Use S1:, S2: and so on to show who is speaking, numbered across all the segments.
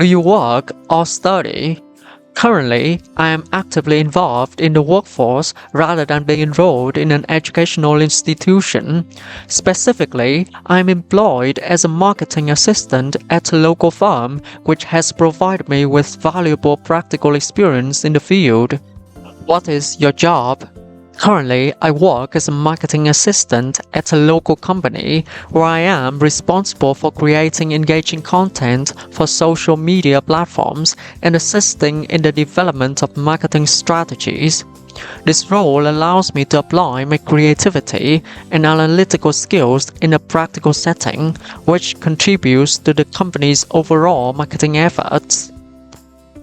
S1: Do you work or study? Currently, I am actively involved in the workforce rather than being enrolled in an educational institution. Specifically, I am employed as a marketing assistant at a local firm which has provided me with valuable practical experience in the field. What is your job? Currently, I work as a marketing assistant at a local company where I am responsible for creating engaging content for social media platforms and assisting in the development of marketing strategies. This role allows me to apply my creativity and analytical skills in a practical setting, which contributes to the company's overall marketing efforts.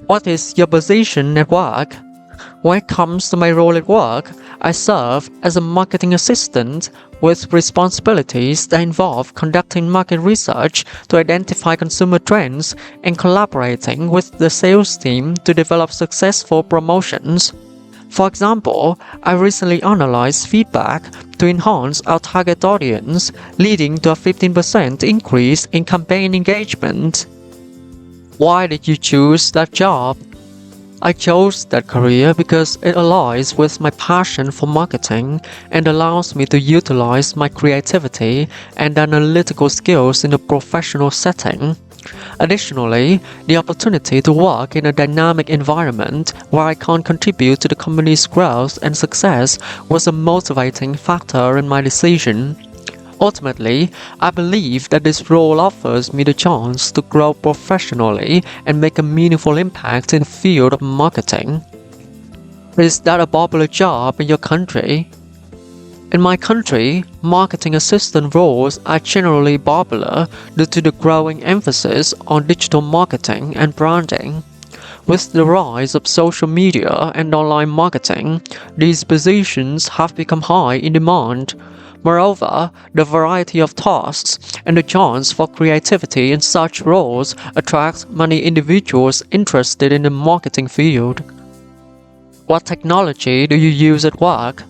S1: What is your position at work? When it comes to my role at work, I serve as a marketing assistant with responsibilities that involve conducting market research to identify consumer trends and collaborating with the sales team to develop successful promotions. For example, I recently analyzed feedback to enhance our target audience, leading to a 15% increase in campaign engagement. Why did you choose that job? I chose that career because it aligns with my passion for marketing and allows me to utilize my creativity and analytical skills in a professional setting. Additionally, the opportunity to work in a dynamic environment where I can contribute to the company's growth and success was a motivating factor in my decision. Ultimately, I believe that this role offers me the chance to grow professionally and make a meaningful impact in the field of marketing. Is that a popular job in your country? In my country, marketing assistant roles are generally popular due to the growing emphasis on digital marketing and branding. With the rise of social media and online marketing, these positions have become high in demand. Moreover, the variety of tasks and the chance for creativity in such roles attracts many individuals interested in the marketing field. What technology do you use at work?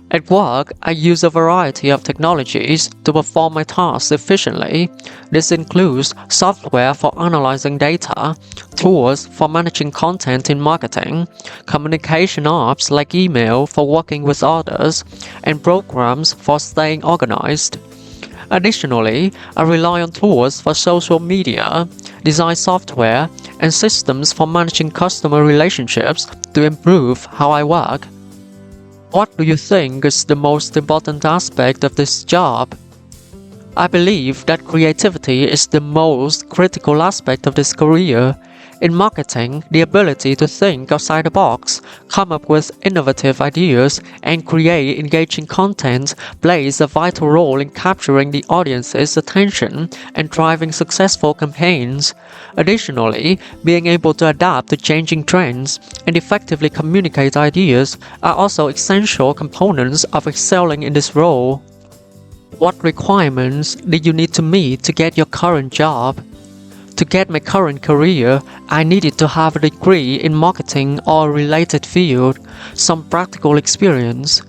S1: At work, I use a variety of technologies to perform my tasks efficiently. This includes software for analyzing data, tools for managing content in marketing, communication apps like email for working with others, and programs for staying organized. Additionally, I rely on tools for social media, design software, and systems for managing customer relationships to improve how I work. What do you think is the most important aspect of this job? I believe that creativity is the most critical aspect of this career. In marketing, the ability to think outside the box, come up with innovative ideas, and create engaging content plays a vital role in capturing the audience's attention and driving successful campaigns. Additionally, being able to adapt to changing trends and effectively communicate ideas are also essential components of excelling in this role. What requirements did you need to meet to get your current job? To get my current career, I needed to have a degree in marketing or a related field, some practical experience,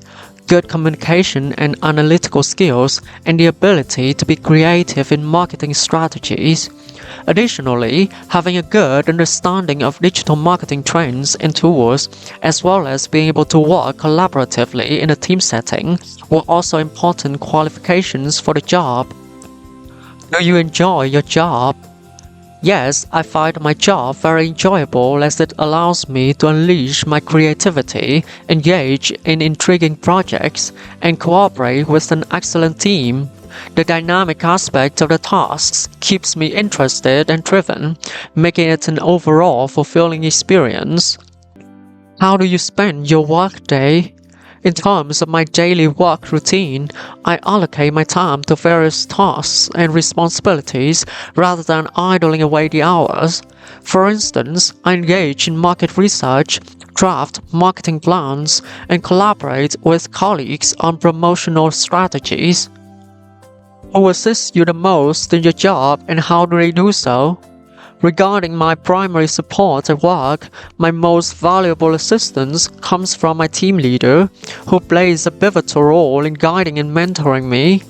S1: good communication and analytical skills, and the ability to be creative in marketing strategies. Additionally, having a good understanding of digital marketing trends and tools, as well as being able to work collaboratively in a team setting, were also important qualifications for the job. Do you enjoy your job? Yes, I find my job very enjoyable as it allows me to unleash my creativity, engage in intriguing projects, and cooperate with an excellent team. The dynamic aspect of the tasks keeps me interested and driven, making it an overall fulfilling experience. How do you spend your workday? In terms of my daily work routine, I allocate my time to various tasks and responsibilities rather than idling away the hours. For instance, I engage in market research, draft marketing plans, and collaborate with colleagues on promotional strategies. Who assists you the most in your job and how do they do so? Regarding my primary support at work, my most valuable assistance comes from my team leader, who plays a pivotal role in guiding and mentoring me.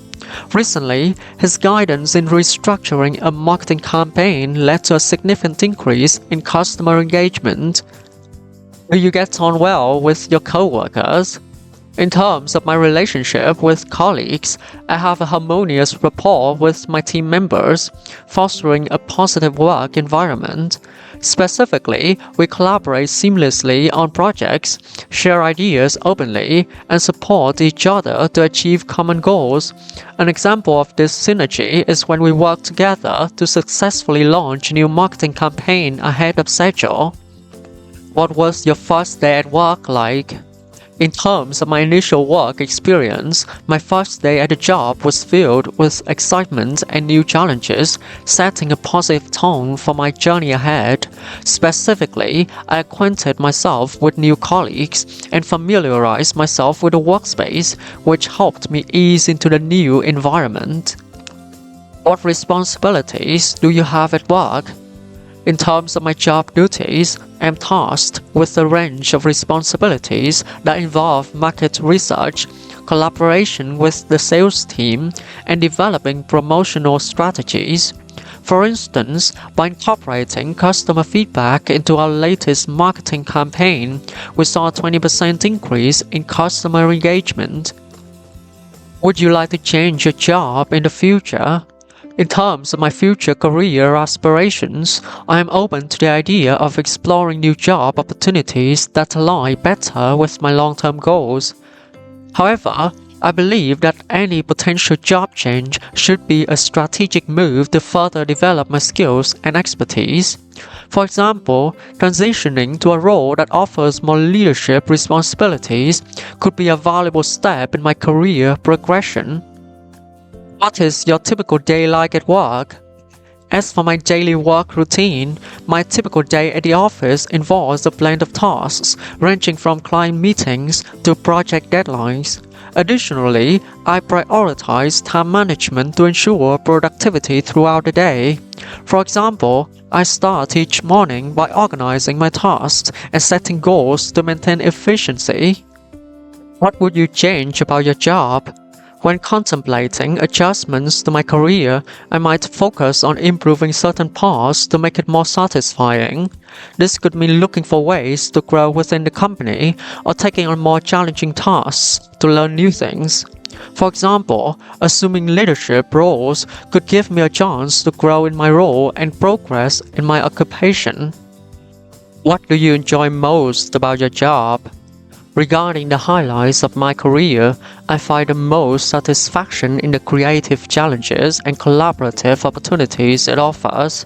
S1: Recently, his guidance in restructuring a marketing campaign led to a significant increase in customer engagement. Do you get on well with your coworkers? In terms of my relationship with colleagues, I have a harmonious rapport with my team members, fostering a positive work environment. Specifically, we collaborate seamlessly on projects, share ideas openly, and support each other to achieve common goals. An example of this synergy is when we work together to successfully launch a new marketing campaign ahead of schedule. What was your first day at work like? In terms of my initial work experience, my first day at the job was filled with excitement and new challenges, setting a positive tone for my journey ahead. Specifically, I acquainted myself with new colleagues and familiarized myself with the workspace, which helped me ease into the new environment. What responsibilities do you have at work? In terms of my job duties, I am tasked with a range of responsibilities that involve market research, collaboration with the sales team, and developing promotional strategies. For instance, by incorporating customer feedback into our latest marketing campaign, we saw a 20% increase in customer engagement. Would you like to change your job in the future? In terms of my future career aspirations, I am open to the idea of exploring new job opportunities that align better with my long-term goals. However, I believe that any potential job change should be a strategic move to further develop my skills and expertise. For example, transitioning to a role that offers more leadership responsibilities could be a valuable step in my career progression. What is your typical day like at work? As for my daily work routine, my typical day at the office involves a blend of tasks ranging from client meetings to project deadlines. Additionally, I prioritize time management to ensure productivity throughout the day. For example, I start each morning by organizing my tasks and setting goals to maintain efficiency. What would you change about your job? When contemplating adjustments to my career, I might focus on improving certain parts to make it more satisfying. This could mean looking for ways to grow within the company or taking on more challenging tasks to learn new things. For example, assuming leadership roles could give me a chance to grow in my role and progress in my occupation. What do you enjoy most about your job? Regarding the highlights of my career, I find the most satisfaction in the creative challenges and collaborative opportunities it offers.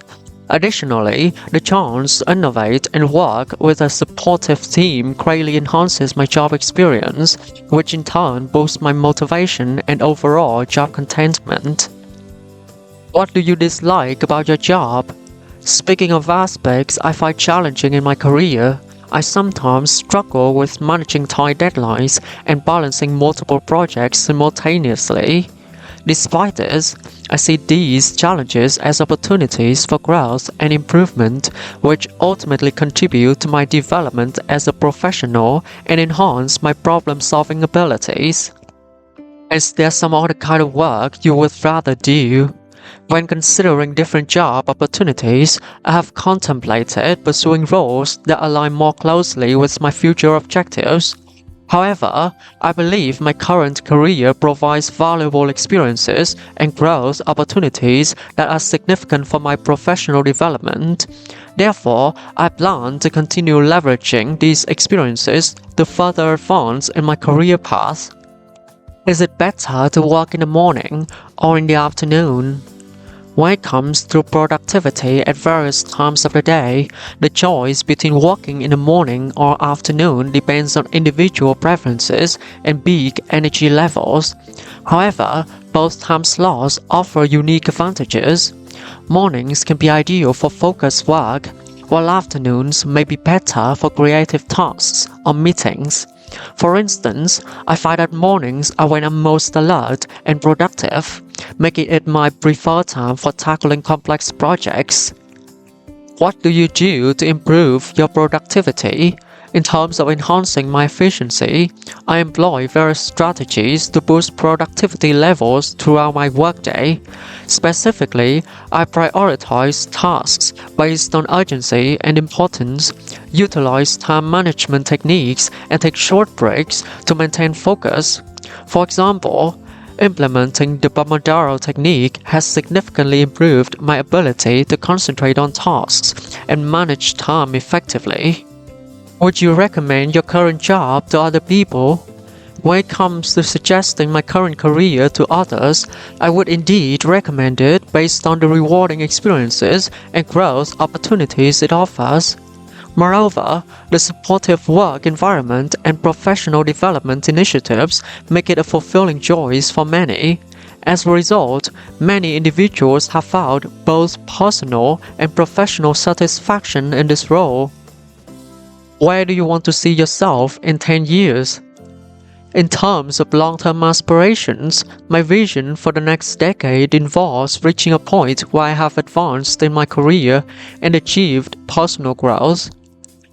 S1: Additionally, the chance to innovate and work with a supportive team greatly enhances my job experience, which in turn boosts my motivation and overall job contentment. What do you dislike about your job? Speaking of aspects I find challenging in my career, I sometimes struggle with managing tight deadlines and balancing multiple projects simultaneously. Despite this, I see these challenges as opportunities for growth and improvement, which ultimately contribute to my development as a professional and enhance my problem-solving abilities. Is there some other kind of work you would rather do? When considering different job opportunities, I have contemplated pursuing roles that align more closely with my future objectives. However, I believe my current career provides valuable experiences and growth opportunities that are significant for my professional development. Therefore, I plan to continue leveraging these experiences to further advance in my career path. Is it better to work in the morning or in the afternoon? When it comes to productivity at various times of the day, the choice between working in the morning or afternoon depends on individual preferences and peak energy levels. However, both time slots offer unique advantages. Mornings can be ideal for focused work, while afternoons may be better for creative tasks or meetings. For instance, I find that mornings are when I'm most alert and productive, making it my preferred time for tackling complex projects. What do you do to improve your productivity? In terms of enhancing my efficiency, I employ various strategies to boost productivity levels throughout my workday. Specifically, I prioritize tasks based on urgency and importance, utilize time management techniques, and take short breaks to maintain focus. For example, implementing the Pomodoro technique has significantly improved my ability to concentrate on tasks and manage time effectively. Would you recommend your current job to other people? When it comes to suggesting my current career to others, I would indeed recommend it based on the rewarding experiences and growth opportunities it offers. Moreover, the supportive work environment and professional development initiatives make it a fulfilling choice for many. As a result, many individuals have found both personal and professional satisfaction in this role. Where do you want to see yourself in 10 years? In terms of long-term aspirations, my vision for the next decade involves reaching a point where I have advanced in my career and achieved personal growth.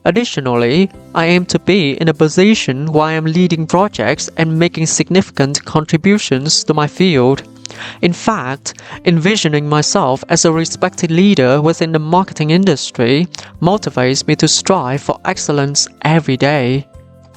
S1: Additionally, I aim to be in a position where I am leading projects and making significant contributions to my field. In fact, envisioning myself as a respected leader within the marketing industry motivates me to strive for excellence every day.